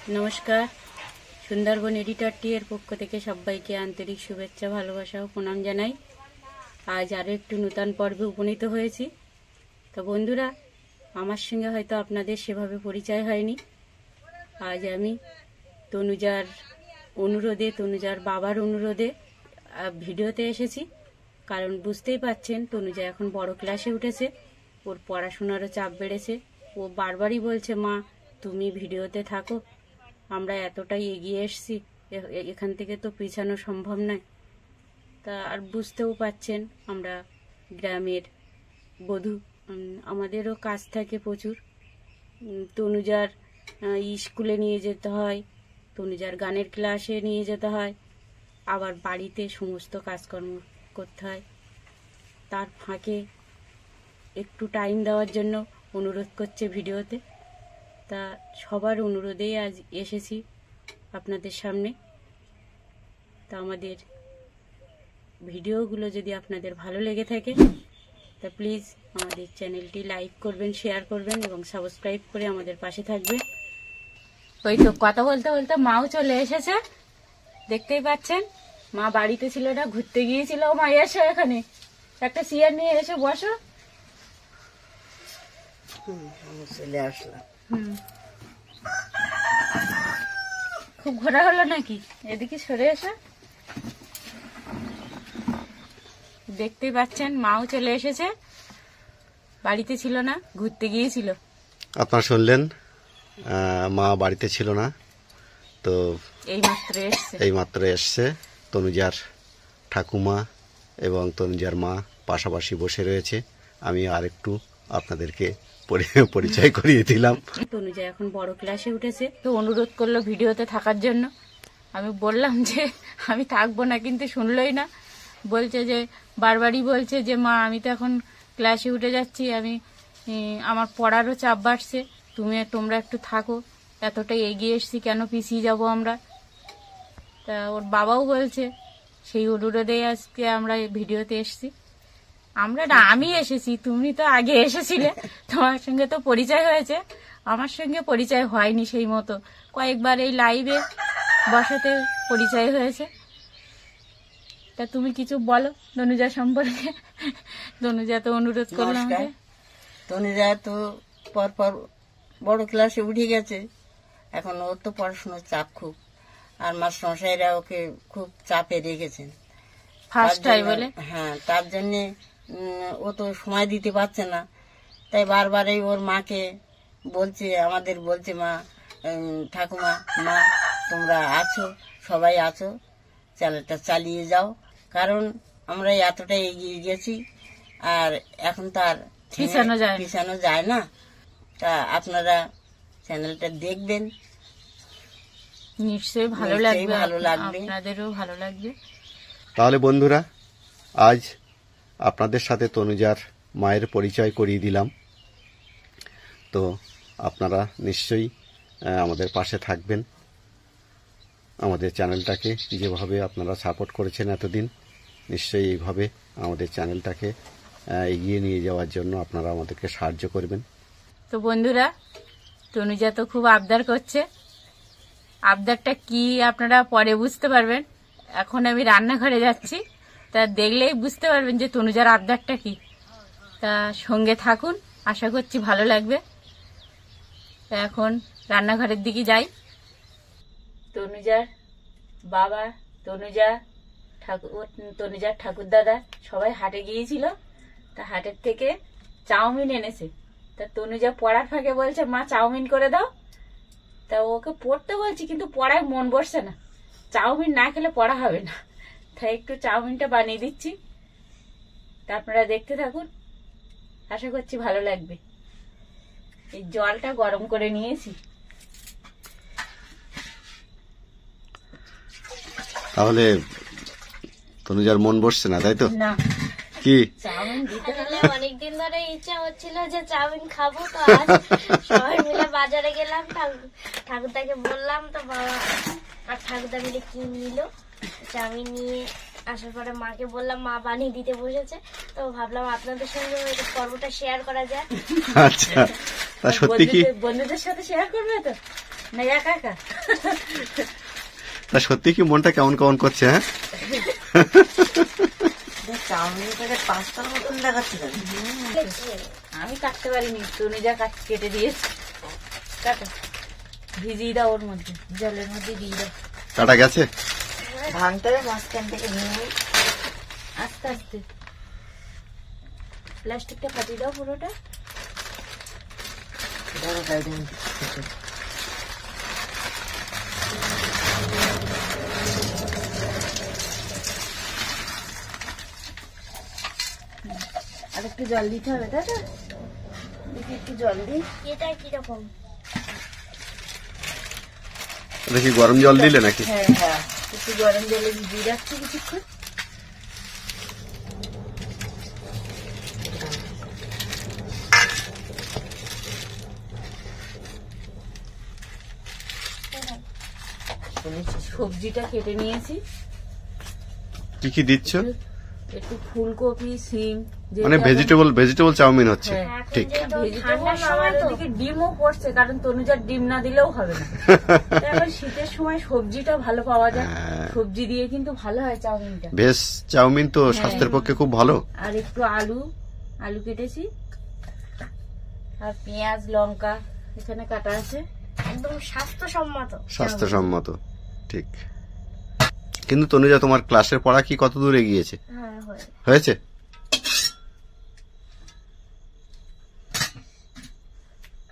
नमस्कार Sundarban editor T एर पक्ष थेके सबाइके आंतरिक शुभेच्छा भालोबासा ओ प्रणाम जानाई। आज आरो एकटु नूतन पर्वे उपनीत हयेछि। तो बंधुरा आमार संगे हयतो आपनादेर सेभावे परिचय हयनि। आज आमी तनुजार अनुरोधे तनुजार बाबार अनुरोधे भिडियोते एसेछि, कारण बुझतेई पारछेन तनुजा एखन बड़ क्लासे उठेছে, ওর পড়াশোনারও চাপ বেড়েছে। ও বারবারই বলছে মা তুমি ভিডিওতে থাকো, আমরা এতটাই এগিয়ে এসেছি, এখান থেকে তো পিছানো সম্ভব নয়। তা আর বুঝতেও পাচ্ছেন আমরা গ্রামের বধূ, আমাদেরও কাজ থাকে প্রচুর। তনুজার স্কুলে নিয়ে যেতে হয়, তনুজার গানের ক্লাসে নিয়ে যেতে হয়, আবার বাড়িতে সমস্ত কাজকর্ম করতে হয়। তার ফাঁকে একটু টাইম দেওয়ার জন্য অনুরোধ করছে ভিডিওতে। তা সবার অনুরোধেই আজ এসেছি আপনাদের সামনে। তা আমাদের ভিডিওগুলো যদি আপনাদের ভালো লেগে থাকে তা প্লিজ আমাদের চ্যানেলটি লাইক করবেন, শেয়ার করবেন এবং সাবস্ক্রাইব করে আমাদের পাশে থাকবেন। ওই তো কথা বলতে বলতে মাও চলে এসেছে, দেখতেই পাচ্ছেন। মা বাড়িতে ছিল না, ঘুরতে গিয়েছিল। মা এসো, এখানে একটা চেয়ার নিয়ে এসে বসো। চলে আসলাম। খুব ঘোরা হলো নাকি? এদিকে সরে এসো। দেখতেই পাচ্ছেন মাও চলে এসেছে, বাড়িতে ছিল না, ঘুরতে গিয়েছিল। আপনারা শুনলেন মা বাড়িতে ছিল না, তো এইমাত্র এসছে। তনুজার ঠাকুমা এবং তনুজার মা পাশাপাশি বসে রয়েছে। আমি আরেকটু আপনাদেরকে পরিচয় করিয়ে দিলাম। তনুজা এখন বড় ক্লাসে উঠেছে, তো অনুরোধ করলো ভিডিওতে থাকার জন্য। আমি বললাম যে আমি থাকবো না, কিন্তু শুনলই না। বলছে যে বারবারই বলছে যে মা আমি তো এখন ক্লাসে উঠে যাচ্ছি, আমার পড়ারও চাপ বাড়ছে, তোমরা একটু থাকো, এতটাই এগিয়ে এসছি, কেন পিছিয়ে যাব আমরা। তা ওর বাবাও বলছে, সেই অনুরোধেই আজকে আমরা ভিডিওতে এসছি। আমি এসেছি, তুমি তো আগে এসেছিলে, তোমার সঙ্গে তো পরিচয় হয়েছে, আমার সঙ্গে পরিচয় হয়নি সেই মতো। কয়েকবার এই লাইভে বসাতে পরিচয় হয়েছে। তা তুমি কিছু বলো তনুজা সম্পর্কে। তনুজা তো অনুরোধ করলাম। তনুজা তো পরপর বড় ক্লাসে উঠে গেছে, এখন ওর তো পড়াশোনার চাপ খুব, আর মাস্টারমশাইরা ওকে খুব চাপে রেখেছেন ফার্স্ট টাইম বলে। হ্যাঁ, তার জন্যে ও তো সময় দিতে পারছে না। তাই বারবারই ওর মাকে বলছে, আমাদের বলছে মা ঠাকুমা মা তোমরা আছো, সবাই আছো, চ্যানেলটা চালিয়ে যাও, কারণ আমরা এতটা এগিয়ে গেছি আর এখন তো আর পিছানো যায় না। তা আপনারা চ্যানেলটা দেখবেন, নিশ্চয়ই ভালো লাগবে, আপনাদেরও ভালো লাগবে। তাহলে বন্ধুরা, আজ আপনাদের সাথে তনুজার মায়ের পরিচয় করিয়ে দিলাম। তো আপনারা নিশ্চয়ই আমাদের পাশে থাকবেন। আমাদের চ্যানেলটাকে যেভাবে আপনারা সাপোর্ট করেছেন এতদিন, নিশ্চয়ই এইভাবে আমাদের চ্যানেলটাকে এগিয়ে নিয়ে যাওয়ার জন্য আপনারা আমাদেরকে সাহায্য করবেন। তো বন্ধুরা, তনুজা তো খুব আবদার করছে। আবদারটা কি আপনারা পরে বুঝতে পারবেন। এখন আমি রান্নাঘরে যাচ্ছি, তা দেখলেই বুঝতে পারবেন যে তনুজার আবদারটা কি। তা সঙ্গে থাকুন, আশা করছি ভালো লাগবে। তা এখন রান্নাঘরের দিকে যাই। তনুজার বাবা, তনুজার ঠাকুর দাদা সবাই হাটে গিয়েছিল। তা হাটের থেকে চাউমিন এনেছে। তা তনুজা পড়ার ফাঁকে বলছে মা চাউমিন করে দাও। তা ওকে পড়তে বলছি, কিন্তু পড়ায় মন বসছে না। চাউমিন না খেলে পড়া হবে না, তাই একটু চাউমিনটা বানিয়ে দিচ্ছি। তা আপনারা দেখতে থাকুন, আশা করছি ভালো লাগবে। এই জলটা গরম করে নিয়েছি। তাহলে তনুজার মন বসছে না, তাই তো? না, কি চাউমিন দিতে হলে অনেকদিন ধরে ইচ্ছা হচ্ছিল যে চাউমিন খাবো। তো আজ সবাই মিলে বাজারে গেলাম, ঠাকুরদাকে বললাম, তো বাবা আর ঠাকুরদা মিলে কিনে নিল। চাউমিন নিয়ে আসার পরে মাকে বললাম, মা বানিয়ে দিতে বসেছে। তো ভাবলাম আপনাদের সঙ্গে পর্বটা শেয়ার করা যায়। আচ্ছা, তা সত্যি কি বন্ধুদের সাথে শেয়ার করবে তো? না একা একা। তা সত্যি কি মনটা কেমন কেমন করছে? হ্যাঁ, চাউমিনটাকে পাঁচটার মতন দেখাচ্ছে কেন? আমি কাটতে পারিনি, তনুজা কেটে দিয়েছে। কাটো, ভিজিয়ে দাও ওর মধ্যে, জলের মধ্যে দিয়ে দাও। কাটা গেছে? ভাঙতে হবে মাঝখান থেকে নিয়ে আস্তে আস্তে প্লাস্টিকটা ফাটিয়ে দাও পুরোটা। আর একটু জল দিতে হবে, তাই তো? দেখি একটু জল দিই। এটা কিরকম? এটা কি গরম জল দিলে নাকি? হ্যাঁ হ্যাঁ, একটু গরম জলে ভিজিয়ে রাখছি কিছুক্ষণ। সবজিটা কেটে নিয়েছি। কি কি দিচ্ছ? একটু ফুলকপি, সিম, মানে ভেজিটেবল চাউমিন হচ্ছে। হ্যাঁ, ঠিক। ঠান্ডার সময় তো ওদিকে ডিমও পড়ছে, কারণ তনুজার ডিম না দিলেও হবে না। তাই এখন শীতের সময় সবজিটা ভালো পাওয়া যায়, হ্যাঁ। সবজি দিয়ে কিন্তু ভালো হয় চাউমিনটা। ভেজ চাউমিন তো স্বাস্থ্যের পক্ষে খুব ভালো। আর একটু আলু কেটেছি, আর পেঁয়াজ লঙ্কা এখানে কাটা আছে। একদম স্বাস্থ্যসম্মত। স্বাস্থ্যসম্মত, ঠিক। কিন্তু তনুজা, তোমার ক্লাসের পড়া কি কত দূর এগিয়েছে? হ্যাঁ হয়েছে?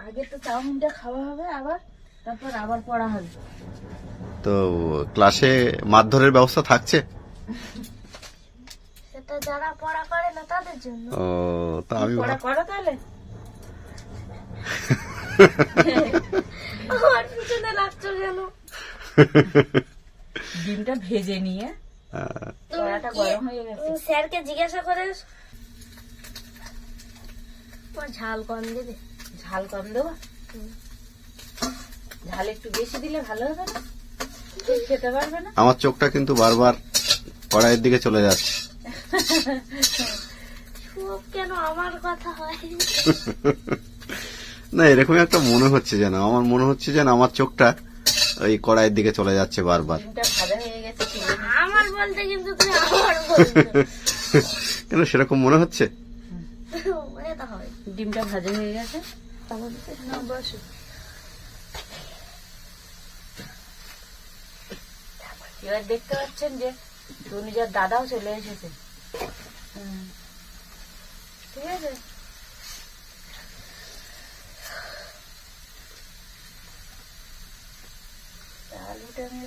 আগে তো চাউমিনটা খাওয়া হবে, তারপর আবার পড়া হবে। তো ক্লাসে মারধরের ব্যবস্থা থাকছে? সেটা যারা পড়া করে না তাদের জন্য। ও, তা আমি পড়া করো তাহলে। আমার পিছনে লাগছো কেন? ডিমটা ভেজে নিয়ে কড়াটা গরম হয়ে গেছে। স্যারকে জিজ্ঞাসা করে ঝাল কম দেবে। ঝাল কম দেবো? ঝাল একটু বেশি দিলে ভালো হবে না? তুই খেতে পারবে না। আমার চোখটা কিন্তু বারবার কড়াইয়ের দিকে চলে যাচ্ছে। সব কেন আমার কথা হয়? না, এরকম একটা মনে হচ্ছে যেন, আমার মনে হচ্ছে যেন আমার চোখটা ওই কড়াইয়ের দিকে চলে যাচ্ছে বারবার। ডিমটা ভাজা হয়ে গেছে, তুলে নিই। আমার বলতে কিন্তু তুমি আমার বলছো। কেন সেরকম মনে হচ্ছে? এটা হয়। ডিমটা ভাজা হয়ে গেছে, বসো। এবার দেখতে পাচ্ছেন যে তনুজার দাদাও চলে এসেছে। ঠিক আছে,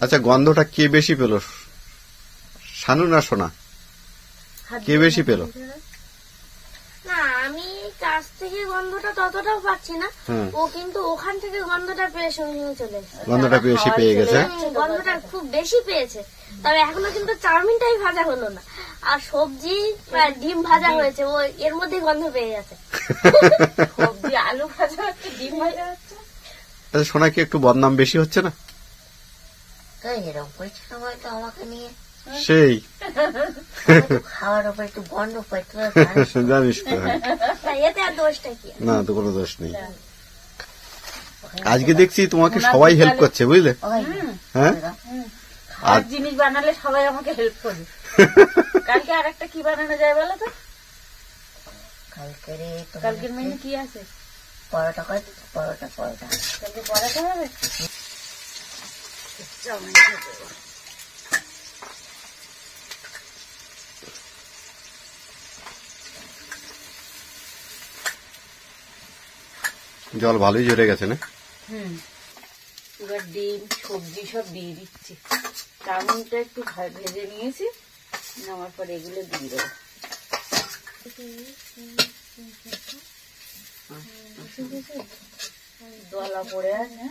আচ্ছা, গন্ধটা কে বেশি পেল, শানু না সোনা? কে বেশি পেল? না, আমি কাছ থেকে গন্ধটা ততটাও পাচ্ছি না। হুম। ও কিন্তু ওখান থেকে গন্ধটা পেয়ে সঙ্গে চলে এসেছে। গন্ধটা বেশি পেয়ে গেছে। গন্ধটা খুব বেশি পেয়েছে। তবে এখনো কিন্তু চাউমিনটাই ভাজা হলো না, আর সবজি ডিম ভাজা হয়েছে, ও এর মধ্যে গন্ধ পেয়ে গেছে। সবজি আলু ভাজা হচ্ছে, ডিম ভাজা হচ্ছে। আচ্ছা, সোনা কি একটু বদনাম বেশি হচ্ছে না? এরকম করছিল হয়তো আমাকে নিয়ে, সেই খাওয়ার ওপর একটু গন্ধ পাইতে জানিস তো। তা এতে আর দোষটা কি? না, তো কোনো দোষ নেই। আজকে দেখছি তোমাকে সবাই হেল্প করছে, বুঝলে? হ্যাঁ, খাওয়ার জিনিস বানালে সবাই আমাকে হেল্প করবে। কালকে আর একটা কি বানানো যায় বলো তো? কালকের মেনু কি আছে? পরোটা করে, পরোটা কালকে পড়াতে হবে। জল ভালোই জড়ে গেছে না? এবার ডিম সবজি সব দিয়ে দিচ্ছি। চাউমিনটা একটু ভেজে নিয়েছি, নেওয়ার পর এগুলো দিয়ে দেবো। দলা পড়ে আছে।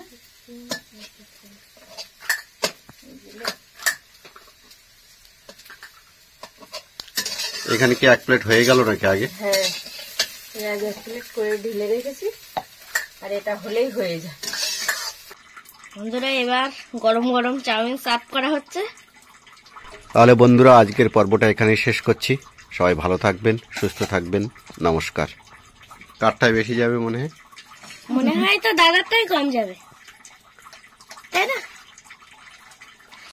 এখানে কি 1 প্লেট হয়ে গেল নাকি আগে? হ্যাঁ, আগে 1 প্লেট করে ঢেলে রেখেছি, আর এটা হলেই হয়ে যায়। বন্ধুরা, এবার গরম গরম চাউমিন সার্ভ করা হচ্ছে। তাহলে বন্ধুরা, আজকের পর্বটা এখানেই শেষ করছি। সবাই ভালো থাকবেন, সুস্থ থাকবেন, নমস্কার। কারটাই বেশি যাবে মনে হয়? মনে হয় তো দাদারটাই কম যাবে। তাই না?